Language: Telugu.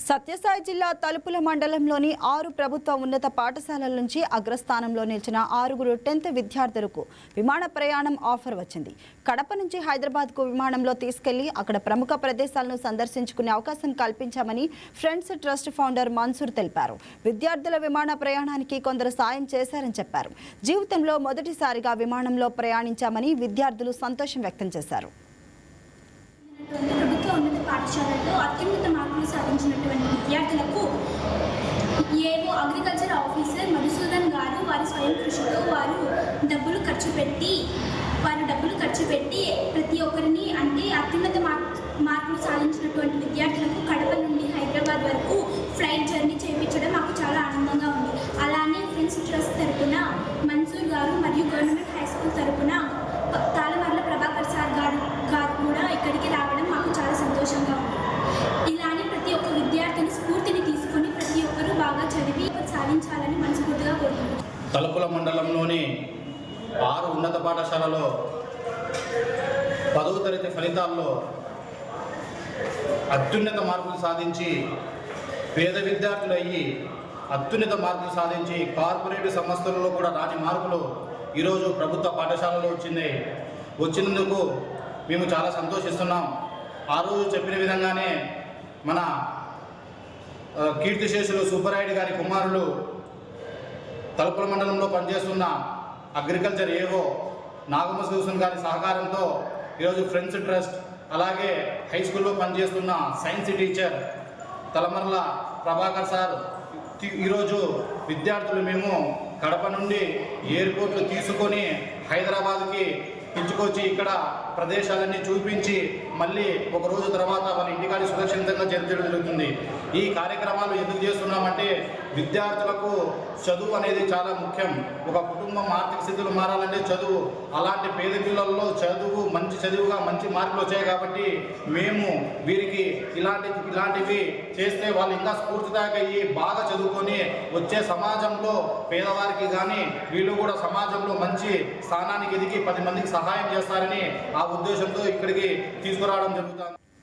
సత్యసాయి జిల్లా తలుపుల మండలంలోని 6 ప్రభుత్వ ఉన్నత పాఠశాలల నుంచి అగ్రస్థానంలో నిలిచిన 6 10th విద్యార్థులకు విమాన ప్రయాణం ఆఫర్ వచ్చింది. కడప నుంచి హైదరాబాద్కు విమానంలో తీసుకెళ్లి అక్కడ ప్రముఖ ప్రదేశాలను సందర్శించుకునే అవకాశం కల్పించామని ఫ్రెండ్స్ ట్రస్ట్ ఫౌండర్ మన్సూర్ తెలిపారు. విద్యార్థుల విమాన ప్రయాణానికి కొందరు సాయం చేశారని చెప్పారు. జీవితంలో మొదటిసారిగా విమానంలో ప్రయాణించామని విద్యార్థులు సంతోషం వ్యక్తం చేశారు. ప్రభుత్వ ఉన్నత పాఠశాలల్లో అత్యున్నత మార్కులు సాధించినటువంటి విద్యార్థులకు ఏవో అగ్రికల్చర్ ఆఫీసర్ మధుసూదన్ గారు వారి స్వయం కృషితో వారు డబ్బులు ఖర్చు పెట్టి ప్రతి ఒక్కరిని అంటే అత్యున్నత మార్కులు సాధించినటువంటి విద్యార్థులకు కడప నుండి హైదరాబాద్ వరకు ఫ్లైట్ జర్నీ చేయించడం మాకు చాలా ఆనందంగా ఉంది. అలానే ఫ్రెండ్స్ ట్రస్ట్ తరపున మన్సూర్ గారు మరియు గవర్నమెంట్ హై స్కూల్ తరపున తాళమర్ల ప్రభాకర్ సార్ గారు కూడా ఇక్కడికి రావడం మాకు చాలా సంతోషంగా ఉంది. ఇలానే ప్రతి ఒక్క విద్యార్థిని స్ఫూర్తిని తీసుకొని ప్రతి ఒక్కరూ బాగా చదివి సాధించాలని మనస్ఫూర్తిగా కోరుకుంటున్నాను. తలుపుల మండలంలోని 6 ఉన్నత పాఠశాలలో 10వ తరగతి ఫలితాల్లో అత్యున్నత మార్కులు సాధించి పేద విద్యార్థులు అయ్యి అత్యున్నత మార్కులు సాధించి కార్పొరేట్ సంస్థలలో కూడా రాని మార్కులు ఈరోజు ప్రభుత్వ పాఠశాలలో వచ్చినందుకు మేము చాలా సంతోషిస్తున్నాం. ఆ రోజు చెప్పిన విధంగానే మన కీర్తిశేషులు సుబ్బరాయుడు గారి కుమారులు తలుపుల మండలంలో పనిచేస్తున్న అగ్రికల్చర్ ఏవో నాగమసూసన్ గారి సహకారంతో ఈరోజు ఫ్రెండ్స్ ట్రస్ట్ అలాగే హై స్కూల్లో పనిచేస్తున్న science teacher Talamarla Prabhakar sir ఈరోజు విద్యార్థులు మేము కడప నుండి ఎయిర్పోర్ట్లు తీసుకొని హైదరాబాద్కి పిలుచుకొచ్చి ఇక్కడ ప్రదేశాలన్నీ చూపించి మళ్ళీ ఒక రోజు తర్వాత మన ఇంటికాడి సురక్షితంగా చేర్చడం జరుగుతుంది. ఈ కార్యక్రమాలు ఎందుకు చేస్తున్నామంటే విద్యార్థులకు చదువు అనేది చాలా ముఖ్యం. ఒక కుటుంబం ఆర్థిక స్థితులు మారాలంటే చదువు, అలాంటి పేద పిల్లల్లో మంచి చదువుగా మంచి మార్కులు వచ్చాయి కాబట్టి మేము వీరికి ఇలాంటివి చేస్తే వాళ్ళు ఇంకా స్ఫూర్తిదాయక అయ్యి బాగా చదువుకొని వచ్చే సమాజంలో పేదవారికి కానీ వీళ్ళు కూడా సమాజంలో మంచి స్థానానికి ఎదిగి 10 మందికి సహాయం చేస్తారని ఆ ఉద్దేశంతో ఇక్కడికి తీసుకురావడం జరుగుతుంది.